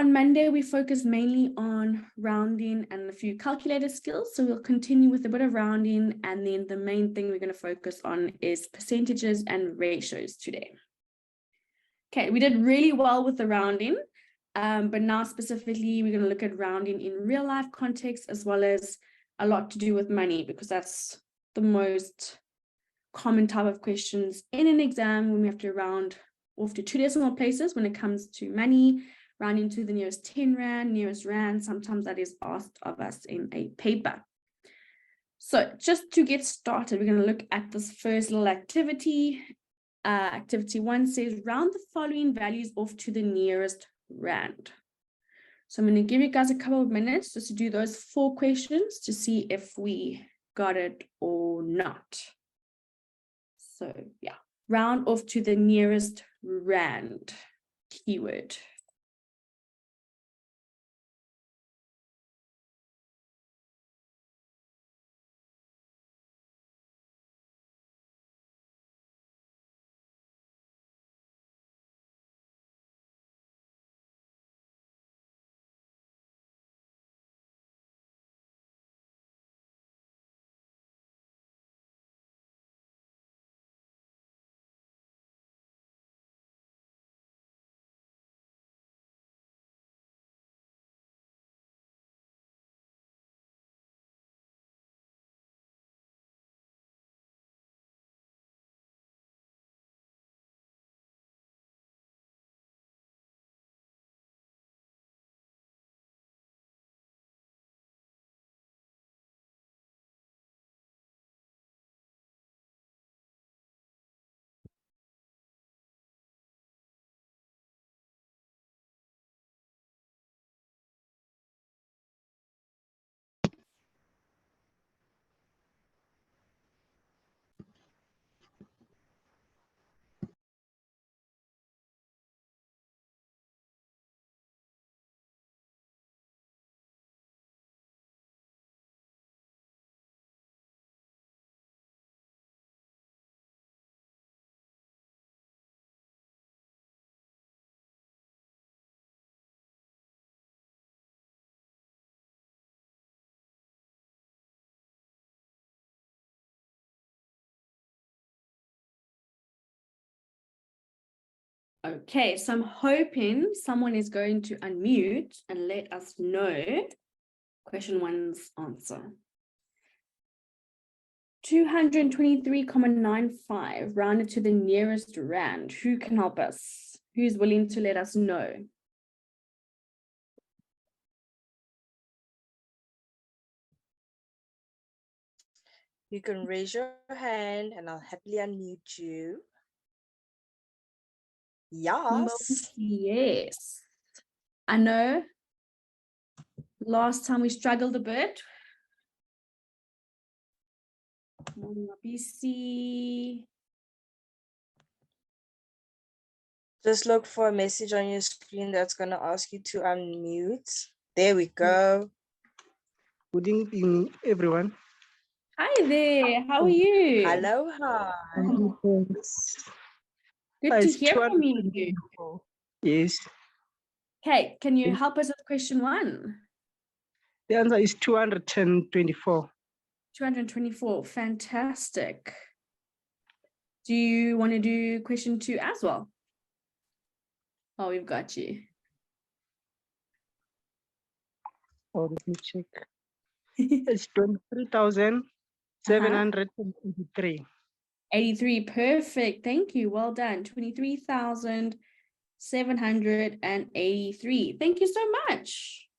On Monday, we focused mainly on rounding and a few calculator skills. So we'll continue with a bit of rounding. And then the main thing we're going to focus on is percentages and ratios today. Okay, we did really well with the rounding. But now specifically, we're going to look at rounding in real life context, as well as a lot to do with money, because that's the most common type of questions in an exam when we have to round off to 2 decimal places when it comes to money. Rounding to the nearest 10 Rand, nearest Rand. Sometimes that is asked of us in a paper. So just to get started, we're going to look at this first little activity. Activity 1 says, round the following values off to the nearest Rand. So I'm going to give you guys a couple of minutes just to do those 4 questions to see if we got it or not. So yeah, round off to the nearest Rand, keyword. Okay, so I'm hoping someone is going to unmute and let us know question 1's answer. 223.95 rounded to the nearest Rand. Who can help us? Who's willing to let us know? You can raise your hand and I'll happily unmute you. Yes. Yes. I know last time we struggled a bit. BC. Just look for a message on your screen that's going to ask you to unmute. There we go. Good evening, everyone. Hi there. How are you? Hello, hi. Good to hear from you. Yes. Okay, can you help us with question 1? The answer is 224. 224. Fantastic. Do you want to do question 2 as well? Oh, we've got you. Oh, let me check. It's 23,783. 83. Perfect. Thank you. Well done. 23,783. Thank you so much.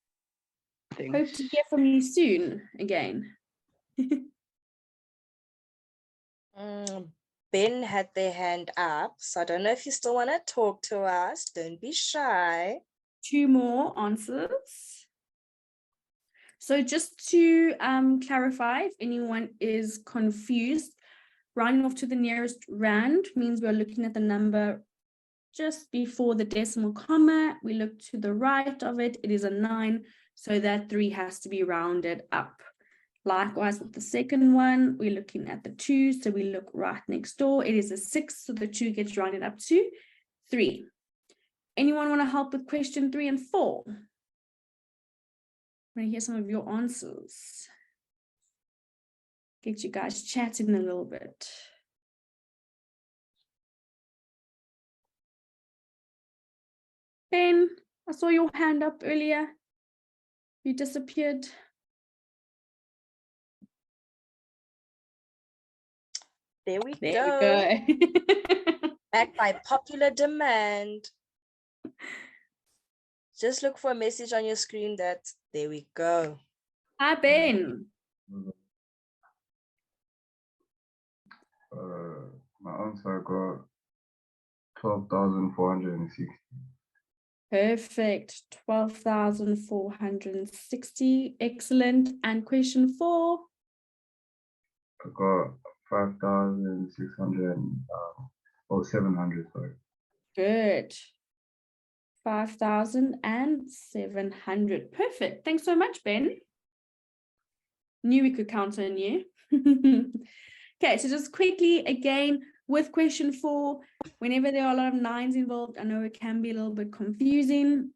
Thanks. Hope to hear from you soon again. Ben had their hand up, so I don't know if you still want to talk to us. Don't be shy. 2 more answers. So just to clarify, if anyone is confused, rounding off to the nearest Rand means we're looking at the number just before the decimal comma. We look to the right of it. It is a 9, so that 3 has to be rounded up. Likewise, with the second one, we're looking at the 2, so we look right next door. It is a 6, so the 2 gets rounded up to 3. Anyone want to help with question 3 and 4? I want to hear some of your answers. Get you guys chatting a little bit. Ben, I saw your hand up earlier. You disappeared. There we There go. we go. Back by popular demand. Just look for a message on your screen there we go. Hi, Ben. My answer got 12,460. Perfect. 12,460. Excellent. And question 4? I got 5,600, 700, sorry. Good. 5,700. Perfect. Thanks so much, Ben. Knew we could count on you. Okay, so just quickly again with question 4, whenever there are a lot of 9s involved, I know it can be a little bit confusing.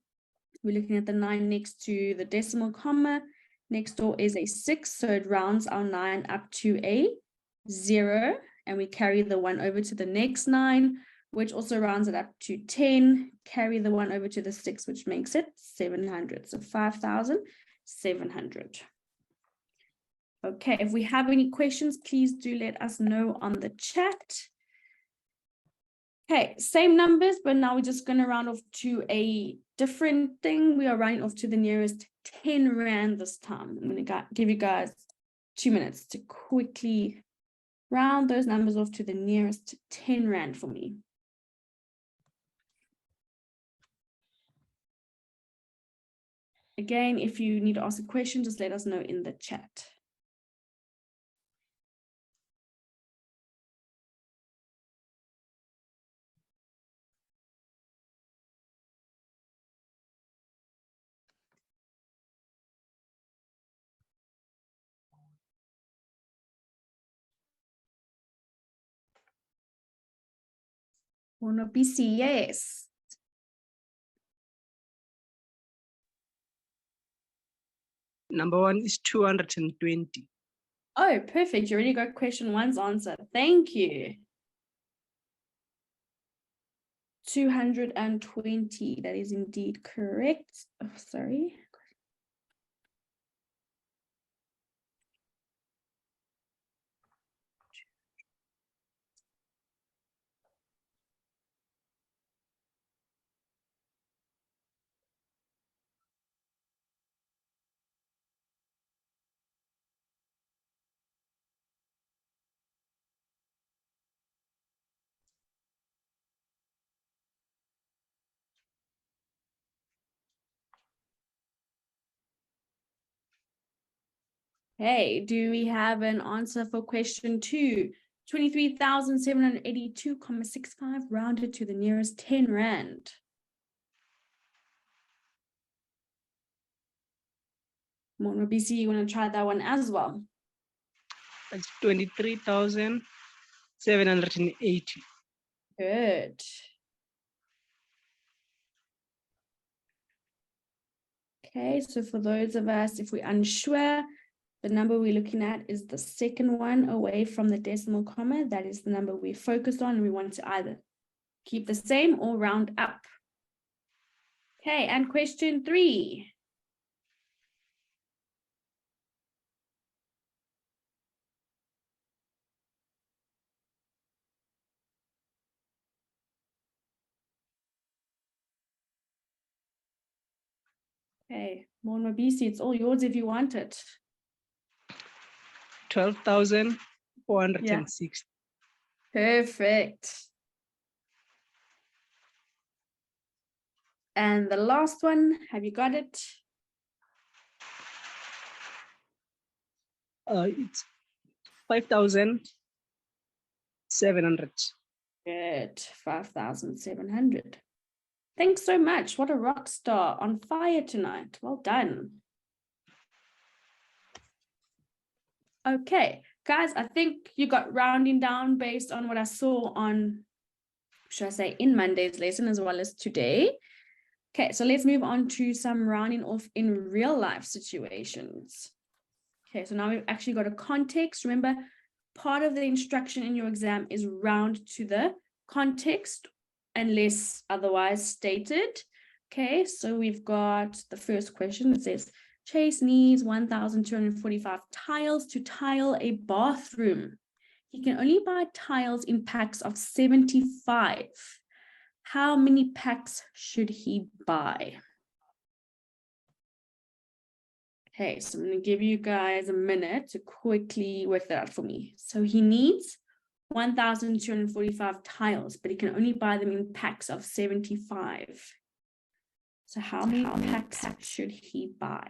We're looking at the 9 next to the decimal comma. Next door is a 6, so it rounds our 9 up to a 0, and we carry the 1 over to the next 9, which also rounds it up to 10, carry the 1 over to the 6, which makes it 700. So 5,700. Okay, if we have any questions, please do let us know on the chat. Okay, same numbers, but now we're just going to round off to a different thing. We are rounding off to the nearest 10 Rand this time. I'm going to give you guys 2 minutes to quickly round those numbers off to the nearest 10 Rand for me. Again, if you need to ask a question, just let us know in the chat. Wanna be yes. Number 1 is 220. Oh, perfect. You already got question 1's answer. Thank you. 220. That is indeed correct. Oh, sorry. Hey, do we have an answer for question 2? 23,782.65 rounded to the nearest 10 Rand. Mono BC, you want to try that one as well? That's 23,780. Good. Okay, so for those of us, if we're unsure, the number we're looking at is the second one away from the decimal comma. That is the number we focus on. We want to either keep the same or round up. Okay, and question 3. Okay, Mono BC, it's all yours if you want it. 12,460. Perfect. And the last one, have you got it? It's 5,700. Good, 5,700. Thanks so much. What a rock star, on fire tonight. Well done. Okay, guys, I think you got rounding down based on what I saw on should I say, in Monday's lesson as well as today. Okay, so let's move on to some rounding off in real life situations. Okay, so now we've actually got a context. Remember, part of the instruction in your exam is round to the context unless otherwise stated. Okay, so we've got the first question. It says, Chase needs 1,245 tiles to tile a bathroom. He can only buy tiles in packs of 75. How many packs should he buy? Okay, so I'm going to give you guys a minute to quickly work that out for me. So he needs 1,245 tiles, but he can only buy them in packs of 75. So how many packs should he buy?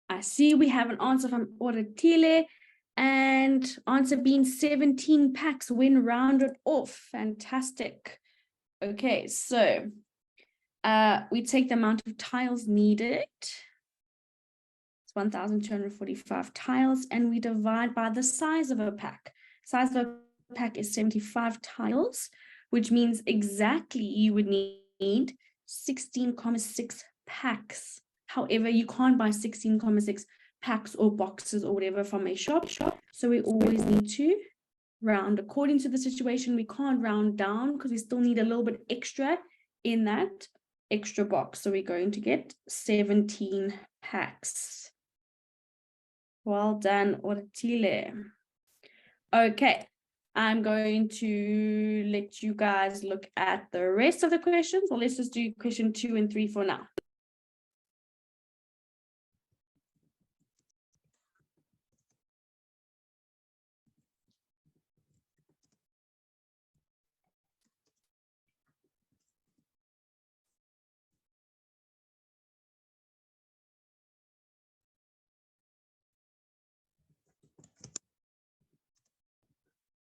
I see we have an answer from Oratile, and answer being 17 packs when rounded off. Fantastic. Okay, so we take the amount of tiles needed. It's 1,245 tiles, and we divide by the size of a pack. Size of a pack is 75 tiles, which means exactly you would need 16,6 packs. However, you can't buy 16,6 packs or boxes or whatever from a shop. So we always need to round according to the situation. We can't round down because we still need a little bit extra in that extra box. So we're going to get 17 packs. Well done, Oratile. Okay, I'm going to let you guys look at the rest of the questions. Well, let's just do question 2 and 3 for now.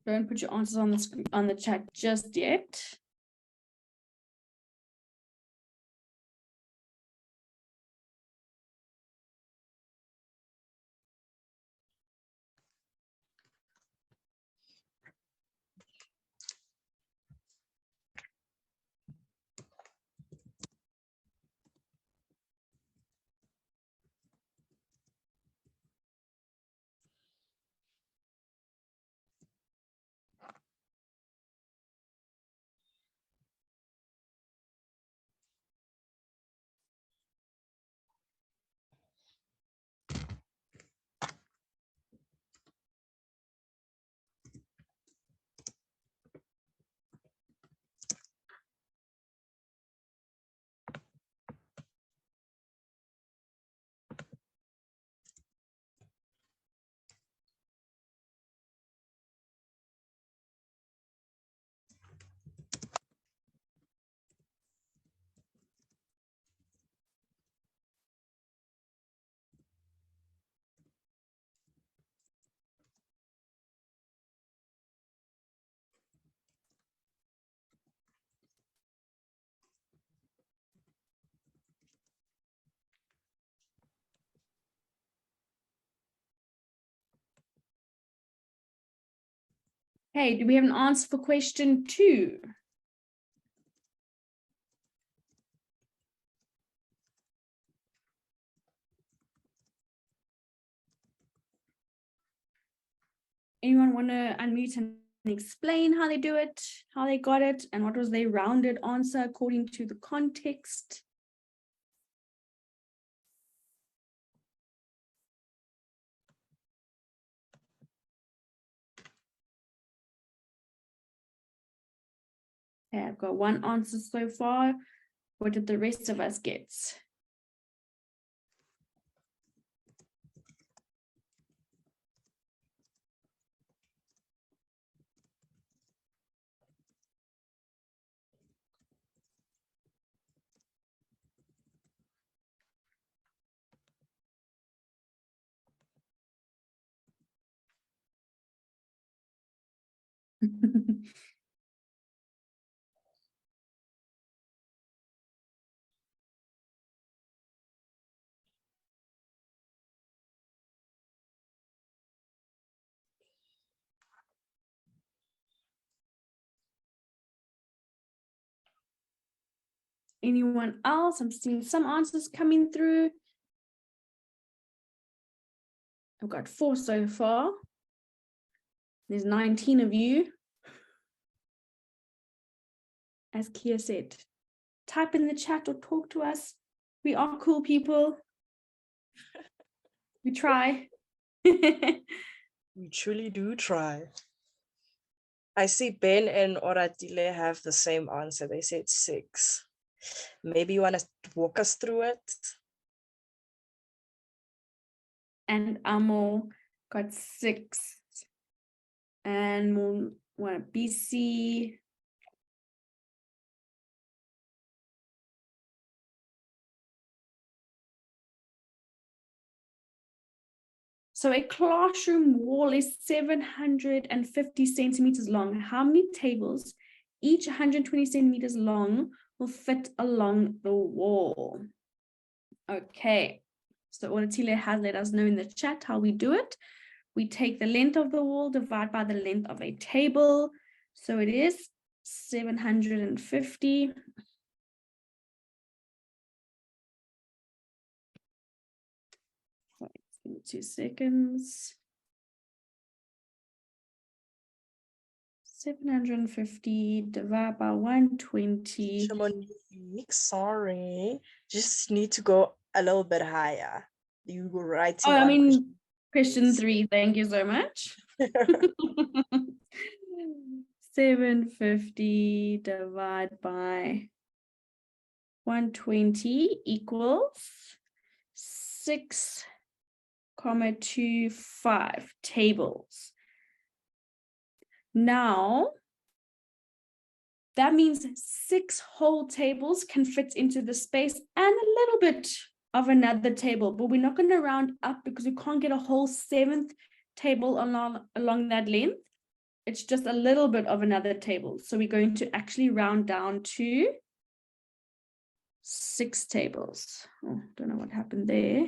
Don't put your answers on the screen, on the chat just yet. Okay, do we have an answer for question 2? Anyone want to unmute and explain how they do it, how they got it, and what was their rounded answer according to the context? Okay, I've got one answer so far. What did the rest of us get? Anyone else? I'm seeing some answers coming through. I've got 4 so far. There's 19 of you. As Kia said, type in the chat or talk to us. We are cool people. We try. We truly do try. I see Ben and Oratile have the same answer. They said 6. Maybe you want to walk us through it? And Amo got 6. And what, BC. So a classroom wall is 750 centimeters long. How many tables, each 120 centimeters long, will fit along the wall? Okay, so Oratile has let us know in the chat how we do it. We take the length of the wall, divide by the length of a table. So it is 750. Give me 2 seconds. 750 divided by 120. Monique, sorry. Just need to go a little bit higher. You were writing Oh, I on mean, question 3. Thank you so much. 750 divided by 120 equals 6,25 tables. Now, that means 6 whole tables can fit into the space and a little bit of another table, but we're not going to round up because we can't get a whole 7th table along that length. It's just a little bit of another table. So we're going to actually round down to 6 tables. Oh, don't know what happened there.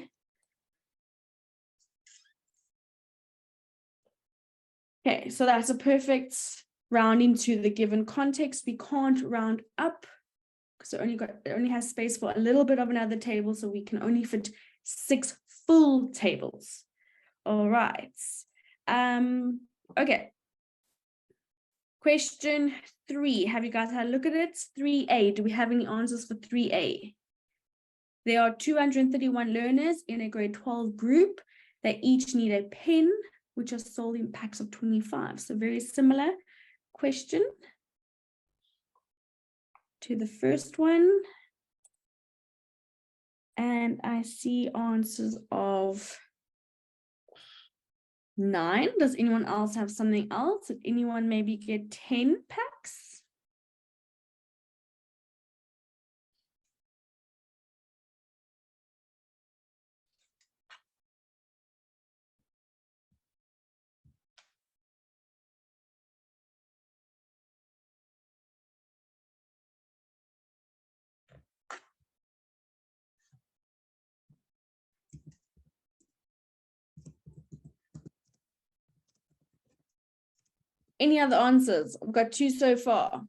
Okay, so that's a perfect rounding to the given context. We can't round up because it only has space for a little bit of another table, so we can only fit 6 full tables. All right. Okay. Question 3. Have you guys had a look at it? 3A. Do we have any answers for 3A? There are 231 learners in a grade 12 group. They each need a pen, which are sold in packs of 25. So very similar question to the first one. And I see answers of 9. Does anyone else have something else? Did anyone maybe get 10 packs? Any other answers? We've got 2 so far.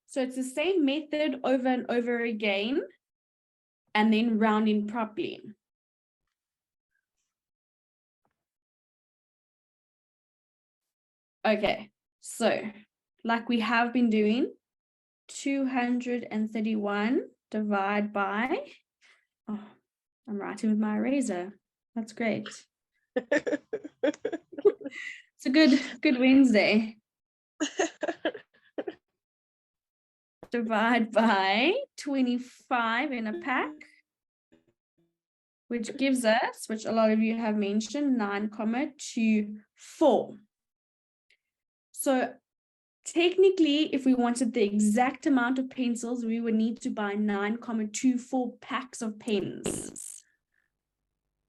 So it's the same method over and over again, and then rounding properly. Okay, so like we have been doing, 231 divide by, oh, I'm writing with my eraser. That's great. It's a good Wednesday. Divide by 25 in a pack, which gives us, which a lot of you have mentioned, 9,24. So technically, if we wanted the exact amount of pencils, we would need to buy 9,24 packs of pens.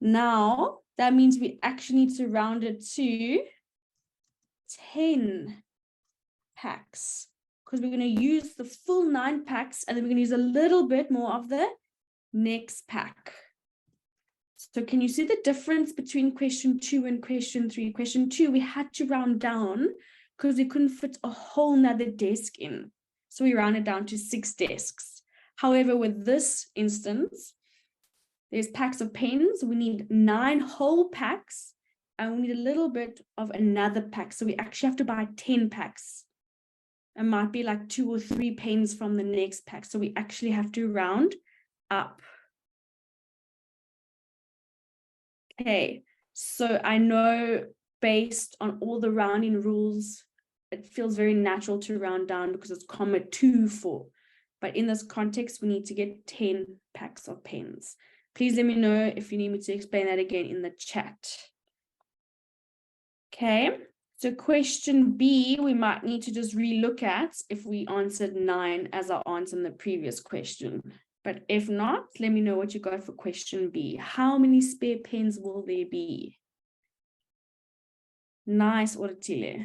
Now, that means we actually need to round it to 10 packs, because we're going to use the full 9 packs, and then we're going to use a little bit more of the next pack. So can you see the difference between question 2 and question 3? Question 2, we had to round down because we couldn't fit a whole nother desk in. So we rounded down to 6 desks. However, with this instance, there's packs of pens. We need 9 whole packs, and we need a little bit of another pack. So we actually have to buy 10 packs. It might be like 2 or 3 pens from the next pack. So we actually have to round up. Okay, so I know based on all the rounding rules, it feels very natural to round down because it's 24. But in this context, we need to get 10 packs of pens. Please let me know if you need me to explain that again in the chat. Okay, so question B, we might need to just relook at if we answered 9 as our answer in the previous question. But if not, let me know what you got for question B. How many spare pens will there be? Nice, Oratile.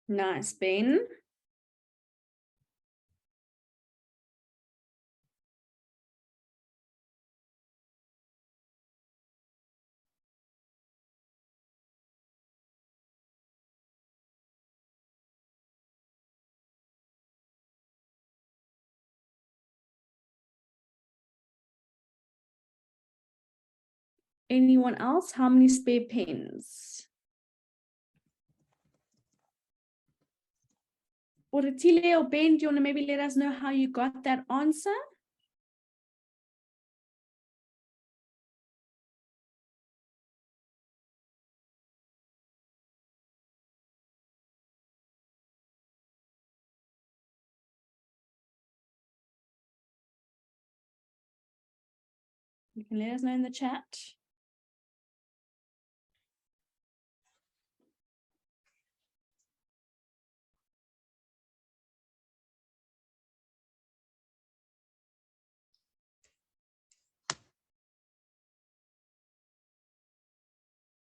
Nice, Ben. Anyone else? How many spare pens? Oratile or Ben, do you want to maybe let us know how you got that answer? You can let us know in the chat.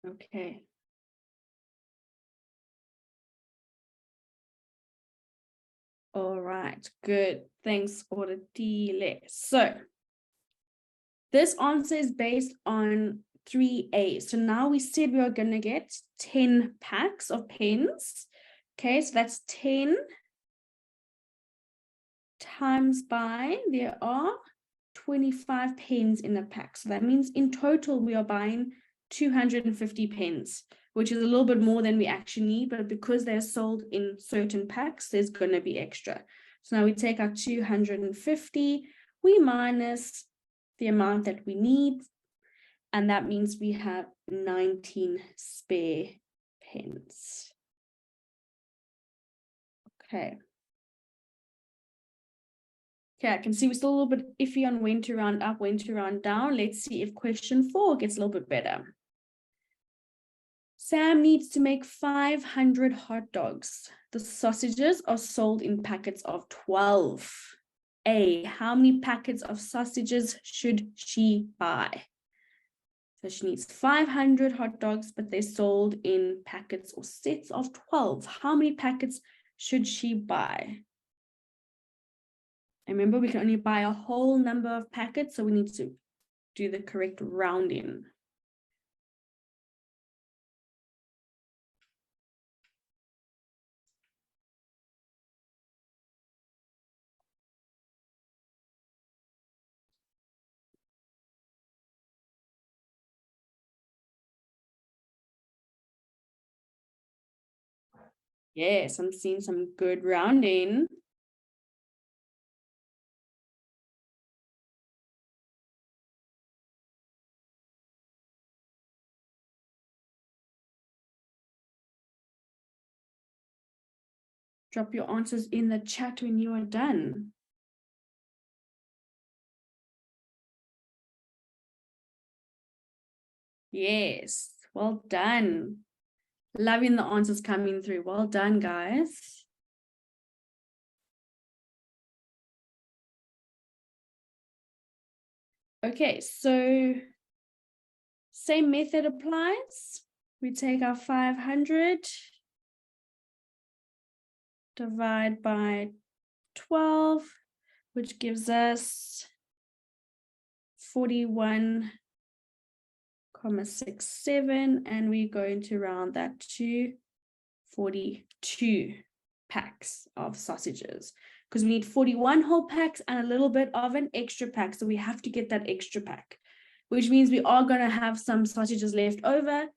Okay. All right, good. Thanks, Oratile. So this answer is based on 3A. So now we said we are going to get 10 packs of pens. Okay, so that's 10 times by, there are 25 pens in a pack. So that means in total we are buying 250 pens, which is a little bit more than we actually need, but because they're sold in certain packs, there's going to be extra. So now we take our 250, we minus the amount that we need, and that means we have 19 spare pens. Okay. Okay, I can see we're still a little bit iffy on when to round up, when to round down. Let's see if question 4 gets a little bit better. Sam needs to make 500 hot dogs. The sausages are sold in packets of 12. A, how many packets of sausages should she buy? So she needs 500 hot dogs, but they're sold in packets or sets of 12. How many packets should she buy? And remember, we can only buy a whole number of packets, so we need to do the correct rounding. Yes, I'm seeing some good rounding. Drop your answers in the chat when you are done. Yes, well done. Loving the answers coming through. Well done, guys. Okay, so same method applies. We take our 500, divide by 12, which gives us 41.67, and we're going to round that to 42 packs of sausages, because we need 41 whole packs and a little bit of an extra pack, so we have to get that extra pack, which means we are going to have some sausages left over.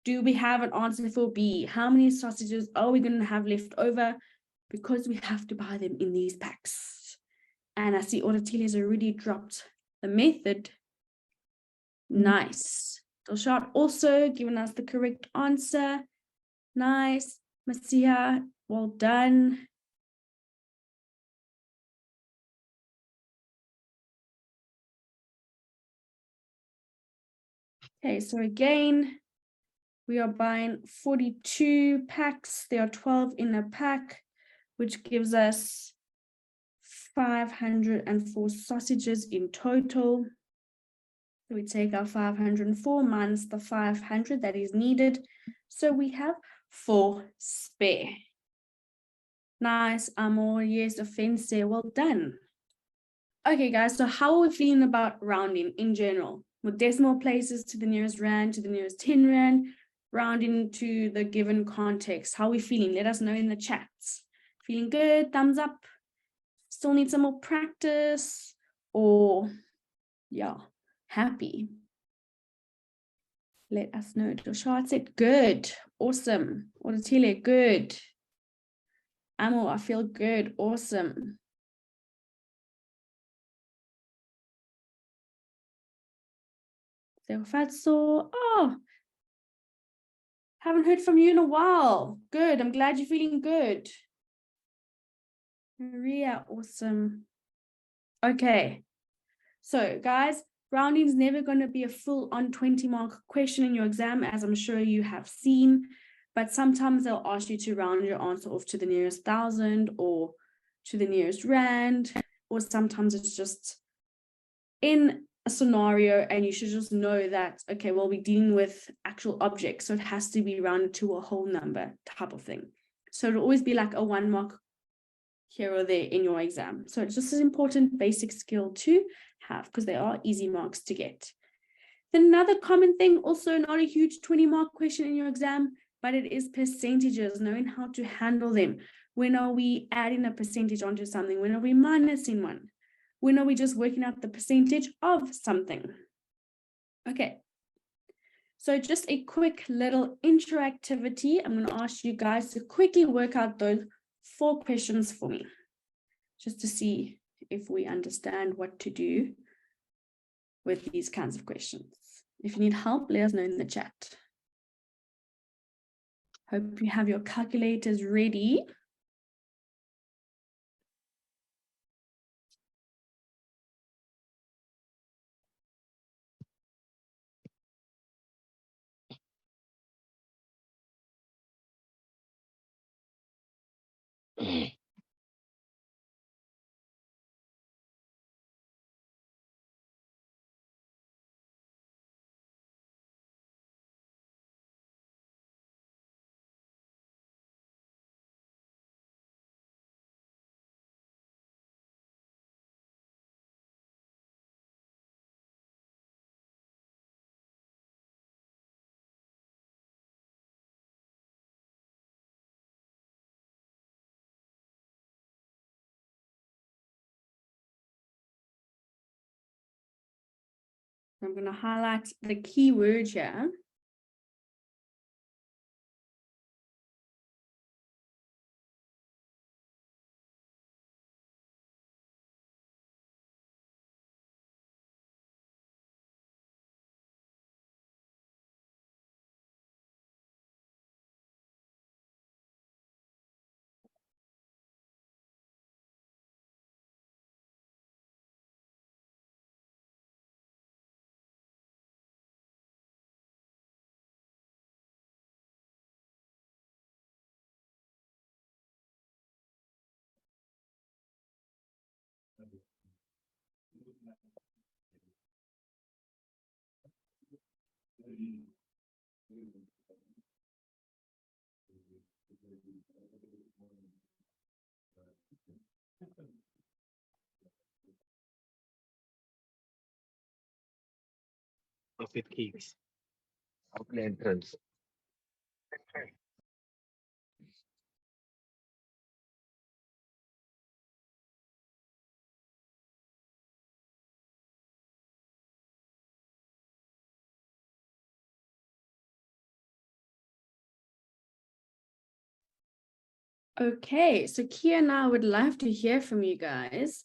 Do we have an answer for B? How many sausages are we going to have left over? Because we have to buy them in these packs. And I see Oratili has already dropped the method. Nice. Dilshad also given us the correct answer. Nice. Masia, well done. Okay, so again, we are buying 42 packs. There are 12 in a pack, which gives us 504 sausages in total. So we take our 504 minus the 500 that is needed. So we have 4 spare. Nice, Amor. Yes, offense there. Well done. Okay, guys, so how are we feeling about rounding in general? With decimal places to the nearest rand, to the nearest 10 rand, rounding to the given context. How are we feeling? Let us know in the chats. Feeling good? Thumbs up. Still need some more practice? Or, yeah, happy? Let us know. Dilshad said, good. Awesome. Oratile, good. Amo, I feel good. Awesome. Fatso, oh, haven't heard from you in a while. Good. I'm glad you're feeling good. Maria, awesome. Okay. So, guys, rounding is never going to be a full-on 20-mark question in your exam, as I'm sure you have seen. But sometimes they'll ask you to round your answer off to the nearest 1,000 or to the nearest rand, or sometimes it's just in a scenario and you should just know that, okay, well, we're dealing with actual objects, so it has to be rounded to a whole number type of thing. So it'll always be like a 1 mark here or there in your exam. So it's just an important basic skill to have, because they are easy marks to get. Then another common thing, also not a huge 20-mark question in your exam, but it is percentages, knowing how to handle them. When are we adding a percentage onto something? When are we minusing one? When are we just working out the percentage of something? Okay. So just a quick little interactivity. I'm going to ask you guys to quickly work out those 4 questions for me, just to see if we understand what to do with these kinds of questions. If you need help, let us know in the chat. Hope you have your calculators ready. I'm going to highlight the key word here. Profit cakes. Open entrance. Okay, so Kia and I would love to hear from you guys.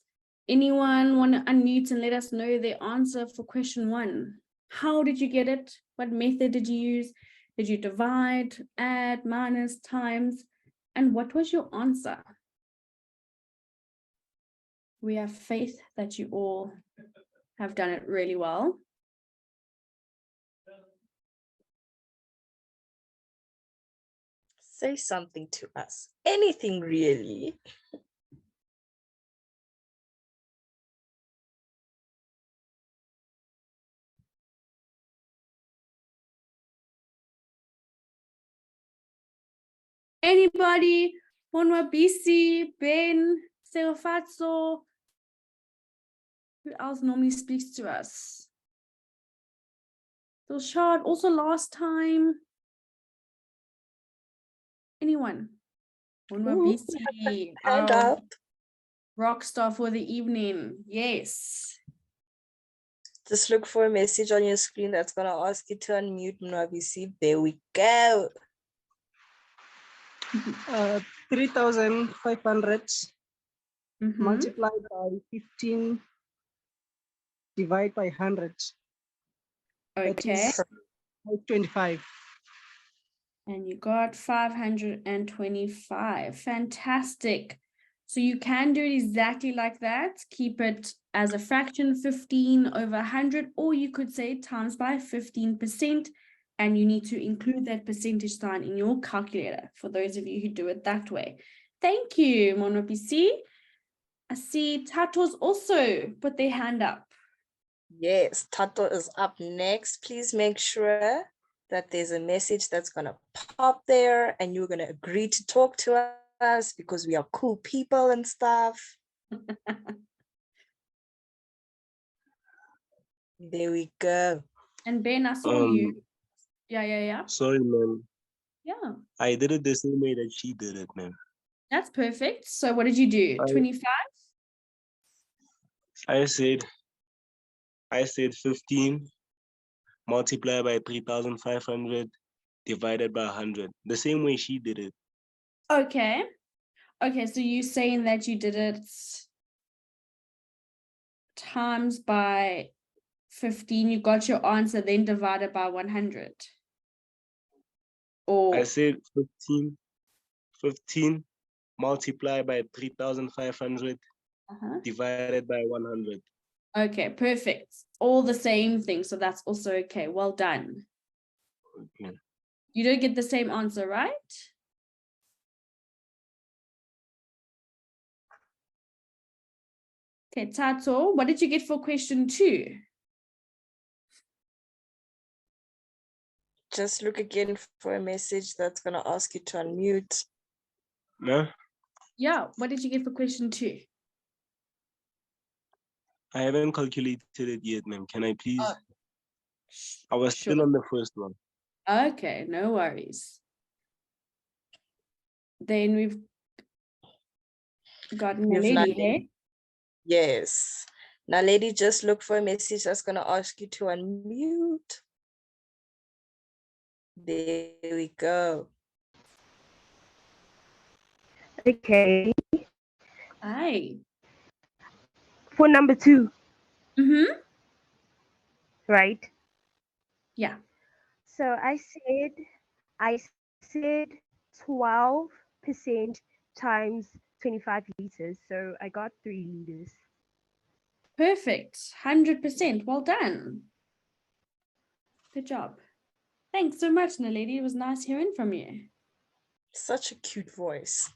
Anyone want to unmute and let us know their answer for question 1? How did you get it? What method did you use? Did you divide, add, minus, times? And what was your answer? We have faith that you all have done it really well. Say something to us. Anything really. Anybody? Monwabisi, Ben, Seofatso. Who else normally speaks to us? Dilshad, also last time. Anyone? Monwabisi, Hand our up. rock star for the evening. Yes. Just look for a message on your screen that's going to ask you to unmute Mwabisi. There we go. 3,500 Mhm. multiplied by 15 divided by 100. That Okay. is 525. And you got 525. Fantastic. So you can do it exactly like that. Keep it as a fraction, 15 over 100, or you could say times by 15%. And you need to include that percentage sign in your calculator for those of you who do it that way. Thank you, Monopisi. I see Tato's also put their hand up. Yes, Tato is up next. Please make sure that there's a message that's going to pop there and you're going to agree to talk to us because we are cool people and stuff. There we go. And Ben, I saw you. Yeah. Sorry, man. Yeah, I did it the same way that she did it, man. that's perfect. So what did you do? 25? I said 15 multiplied by 3,500 divided by 100. The same way she did it. Okay. Okay, so you're saying that you did it times by 15, you got your answer, then divided by 100. Or I said 15 multiplied by 3,500 divided by 100. okay, perfect. All the same thing, so that's also okay. Well done. Okay. You don't get the same answer, right? Okay, Tato, what did you get for question 2? Just look again for a message that's going to ask you to unmute. No? Yeah, what did you get for question 2? I haven't calculated it yet, ma'am. Can I please? Oh, I was still on the first one. Okay, no worries. Then we've got Naledi, hey? Yes. Now, lady, just look for a message that's going to ask you to unmute. There we go. Okay. Hi. For number 2, Mm-hmm. right? Yeah. So I said 12% times 25 liters. So I got 3 liters. Perfect. 100%. Well done. Good job. Thanks so much, Naledi. It was nice hearing from you. Such a cute voice.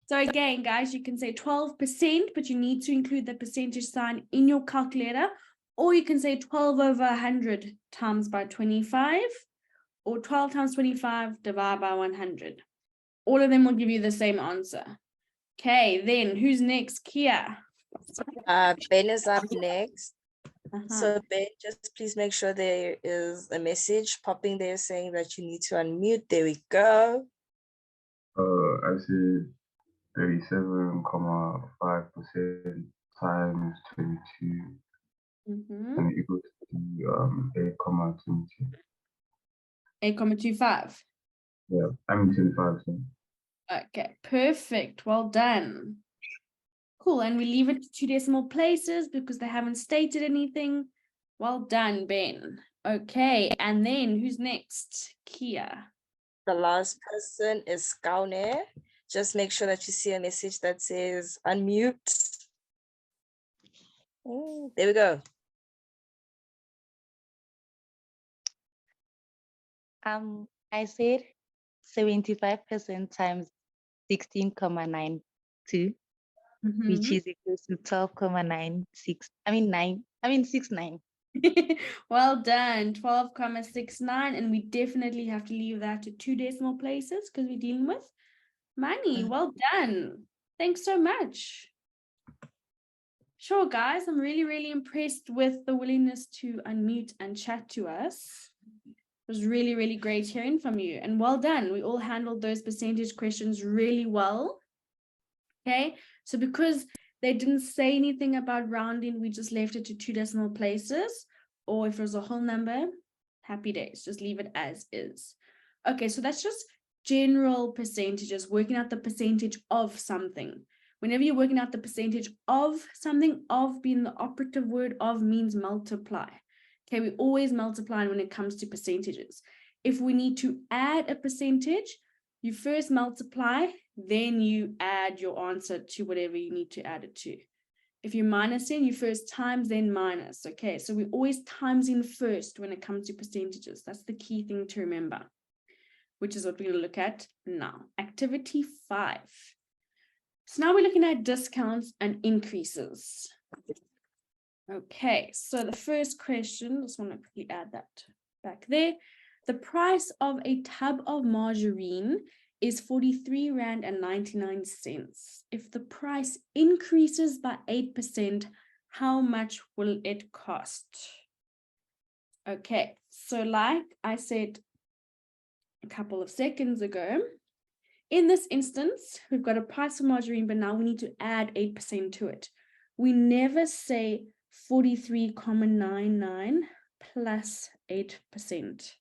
So again, guys, you can say 12%, but you need to include the percentage sign in your calculator, or you can say 12 over 100 times by 25, or 12 times 25 divided by 100. All of them will give you the same answer. Okay, then who's next? Kia. Ben is up next. Uh-huh. So Ben, just please make sure there is a message popping there saying that you need to unmute. There we go. I see 37.5% times 22 Mhm. and it equals to 8.22. 8.25. Yeah, I mean 25. So. Okay, perfect. Well done. Cool, and we leave it to 2 decimal places because they haven't stated anything. Well done, Ben. Okay, and then who's next? Kia. The last person is Kaune. Just make sure that you see a message that says unmute. There we go. I said 75% times 16.92, which is equal to 12.96. 69. Well done, 12.69, and we definitely have to leave that to 2 decimal places because we're dealing with money. Well done. Thanks so much. Sure, guys, I'm really, really impressed with the willingness to unmute and chat to us. It was really, really great hearing from you, and well done. We all handled those percentage questions really well. Okay, so because they didn't say anything about rounding, we just left it to 2 decimal places, or if it was a whole number, happy days, just leave it as is. Okay, so that's just general percentages, working out the percentage of something. Whenever you're working out the percentage of something, of being the operative word, of means multiply. Okay, we always multiply when it comes to percentages. If we need to add a percentage, you first multiply, then you add your answer to whatever you need to add it to. If you're minusing, you first times, then minus. Okay, so we always times in first when it comes to percentages. That's the key thing to remember, which is what we're going to look at now. Activity 5. So now we're looking at discounts and increases. Okay, so the first question, just want to quickly add that back there. The price of a tub of margarine is 43 Rand and 99 cents. If the price increases by 8%, how much will it cost? Okay, so like I said a couple of seconds ago, in this instance, we've got a price of margarine, but now we need to add 8% to it. We never say 43.99 plus 8%.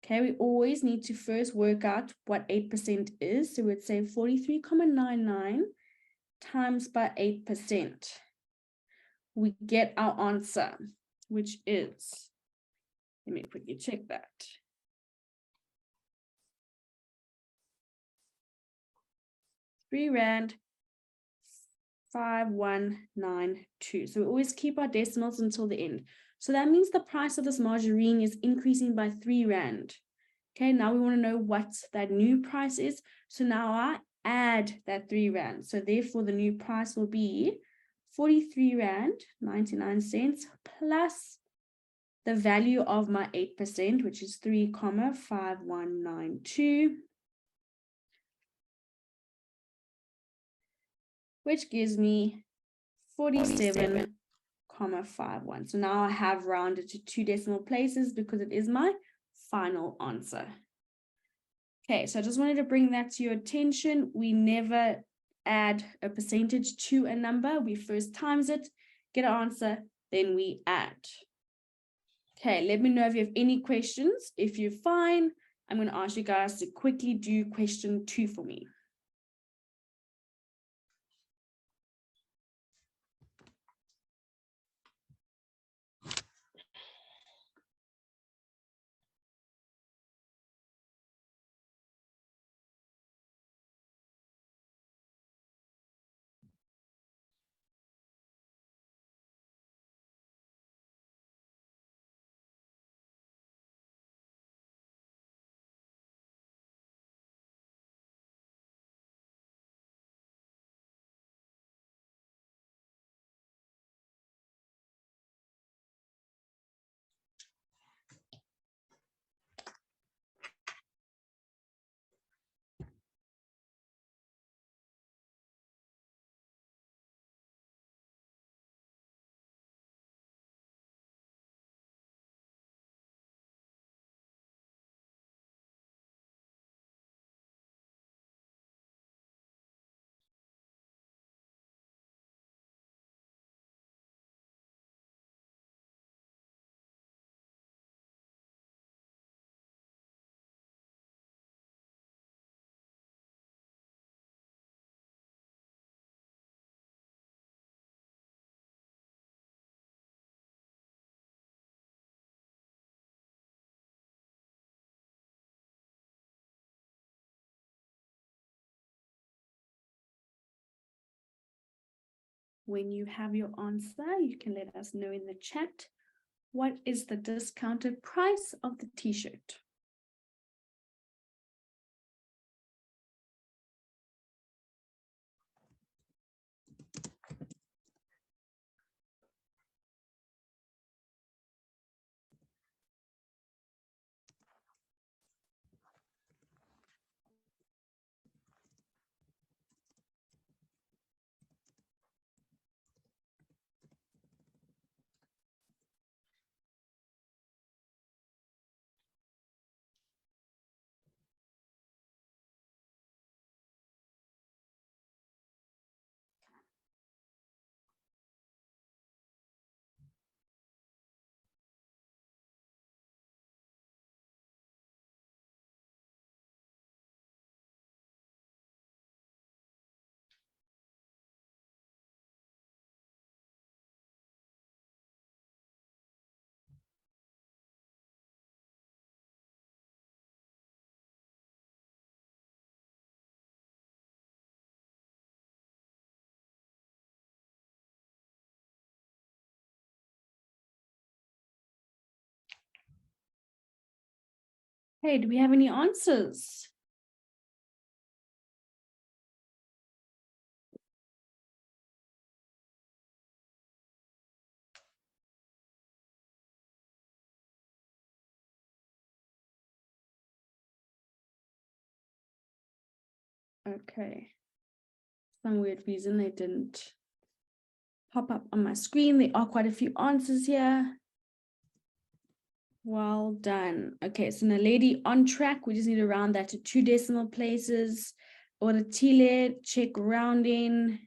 Okay, we always need to first work out what 8% is. So we'd say 43.99 times by 8%. We get our answer, which is, let me quickly check that. R3.5192. So we always keep our decimals until the end. So that means the price of this margarine is increasing by 3 Rand. Okay, now we want to know what that new price is. So now I add that 3 Rand. So therefore the new price will be 43 Rand 99 cents plus the value of my 8%, which is 3.5192. Which gives me 47.51. So now I have rounded to 2 decimal places because it is my final answer. Okay, so I just wanted to bring that to your attention. We never add a percentage to a number. We first times it, get an answer, then we add. Okay, let me know if you have any questions. If you're fine, I'm going to ask you guys to quickly do question 2 for me. When you have your answer, you can let us know in the chat. What is the discounted price of the t-shirt? Hey, do we have any answers? Okay. Some weird reason they didn't pop up on my screen. There are quite a few answers here. Well done. Okay, so Naledi on track. We just need to round that to 2 decimal places. Oratile, check rounding.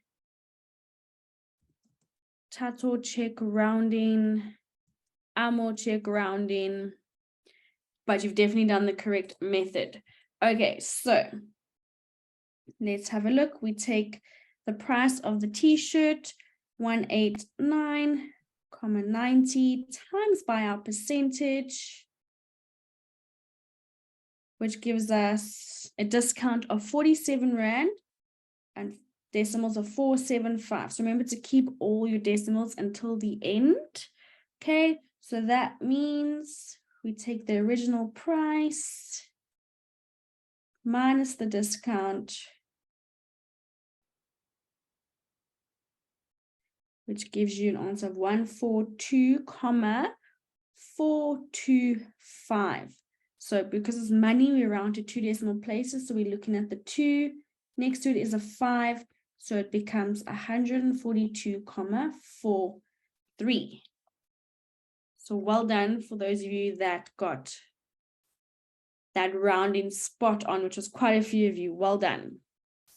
Tato, check rounding. Amo, check rounding. But you've definitely done the correct method. Okay, so let's have a look. We take the price of the t-shirt, 189.90 times by our percentage, which gives us a discount of 47 Rand and decimals of 475. So remember to keep all your decimals until the end. Okay, so that means we take the original price minus the discount, which gives you an answer of 142,425. So because it's money, we round to 2 decimal places. So we're looking at the 2. Next to it is a 5. So it becomes 142,43. So well done for those of you that got that rounding spot on, which was quite a few of you. Well done.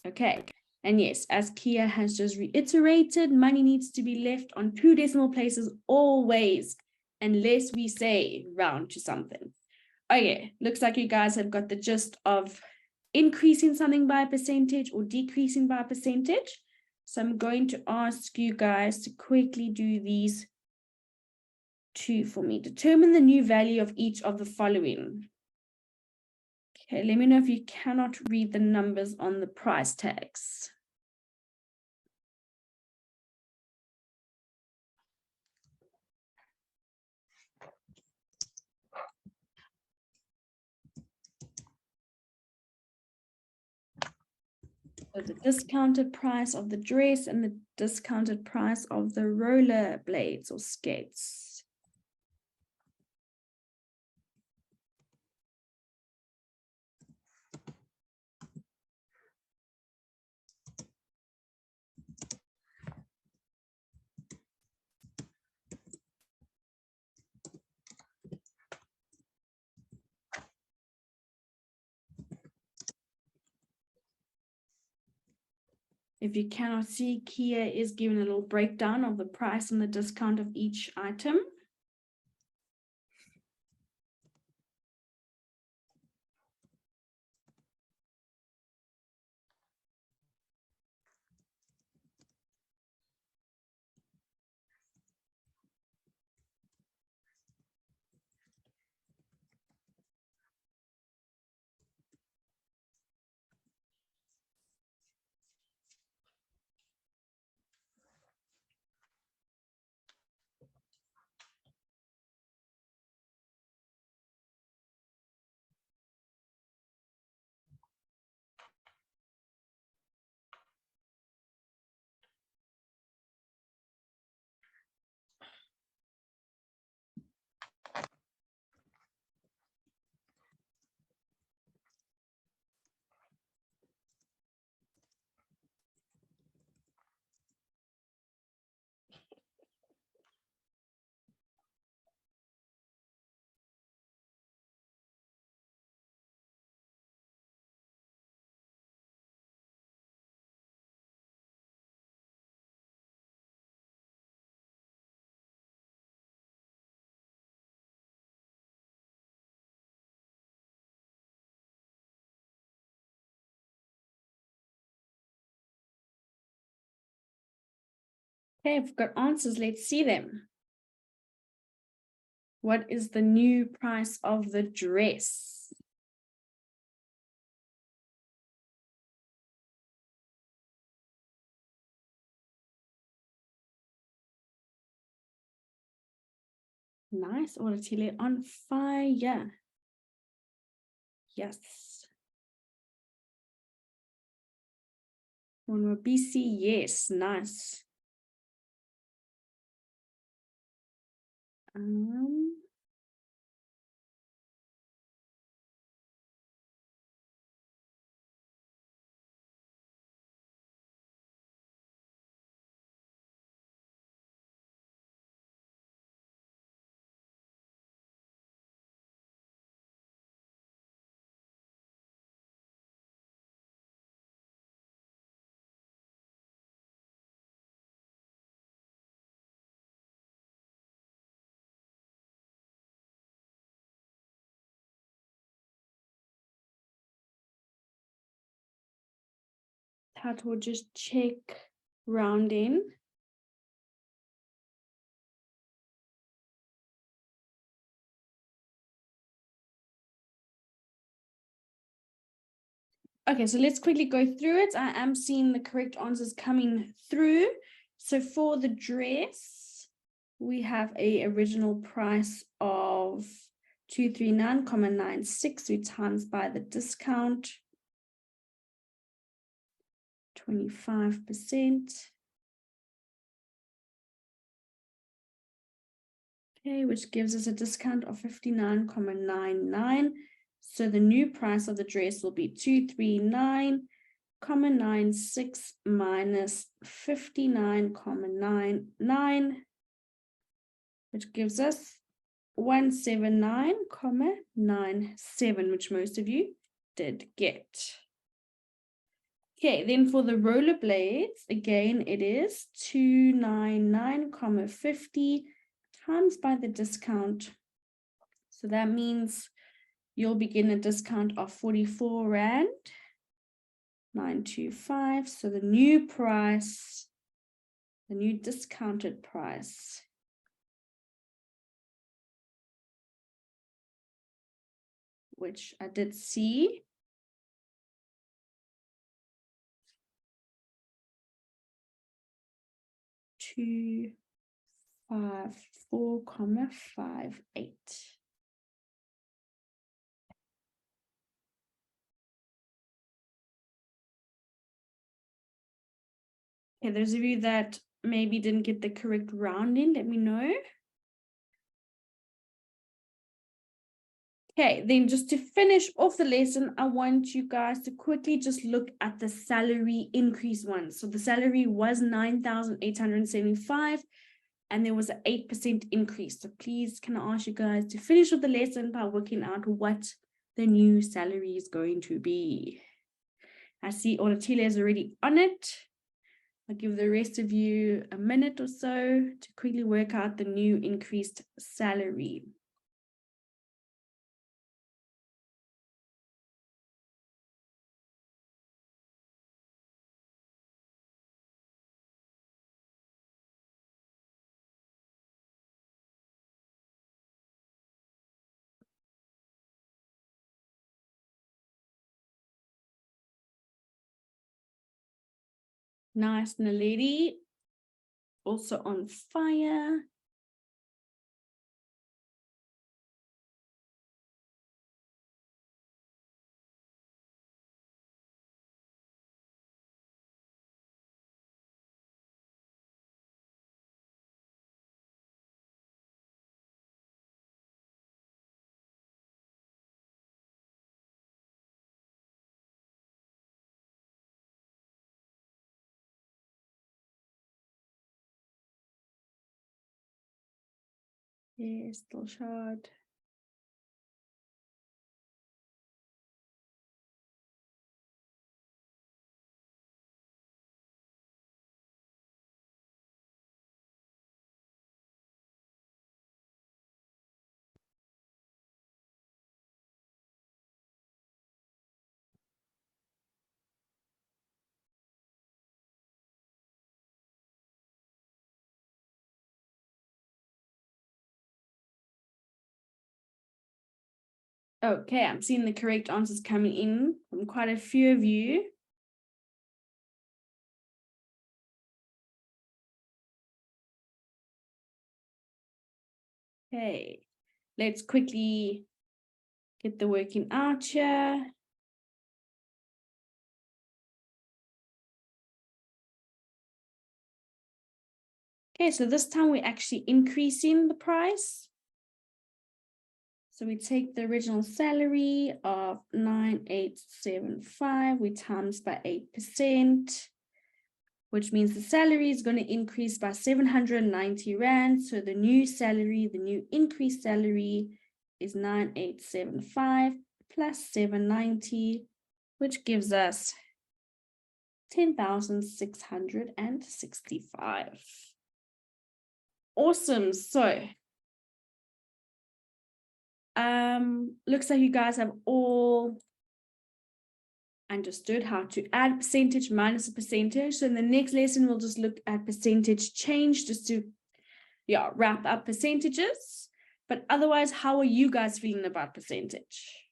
Okay. And yes, as Kia has just reiterated, money needs to be left on 2 decimal places always, unless we say round to something. Okay, looks like you guys have got the gist of increasing something by a percentage or decreasing by a percentage. So I'm going to ask you guys to quickly do these 2 for me. Determine the new value of each of the following. Okay, let me know if you cannot read the numbers on the price tags. So the discounted price of the dress and the discounted price of the roller blades or skates. If you cannot see, Kia is giving a little breakdown of the price and the discount of each item. Okay, I've got answers. Let's see them. What is the new price of the dress? Nice, Oratile, on fire. Yes. One more BC, yes, nice. That will just check rounding. Okay, so let's quickly go through it. I am seeing the correct answers coming through. So for the dress, we have a original price of 239.96. We times by the discount, 25%. Okay, which gives us a discount of 59.99. So the new price of the dress will be 239.96 minus 59.99, which gives us 179.97, which most of you did get. Okay, then for the rollerblades, again, it is 299,50 times by the discount. So that means you'll begin a discount of 44 Rand, 925. So the new price, the new discounted price, which I did see, $254.58. Okay, those of you that maybe didn't get the correct rounding, let me know. Okay, then just to finish off the lesson, I want you guys to quickly just look at the salary increase one. So the salary was 9,875 and there was an 8% increase. So please, can I ask you guys to finish off the lesson by working out what the new salary is going to be. I see Oratile is already on it. I'll give the rest of you a minute or so to quickly work out the new increased salary. Nice, Naledi, also on fire. Yes, still short. Okay, I'm seeing the correct answers coming in from quite a few of you. Okay, let's quickly get the working out here. Okay, so this time we're actually increasing the price. So we take the original salary of 9,875, we times by 8%, which means the salary is going to increase by 790 Rand. So the new salary, the new increased salary is 9,875 plus 790, which gives us 10,665. Awesome. So looks like you guys have all understood how to add percentage minus a percentage. So in the next lesson, we'll just look at percentage change just to wrap up percentages. But otherwise, how are you guys feeling about percentage?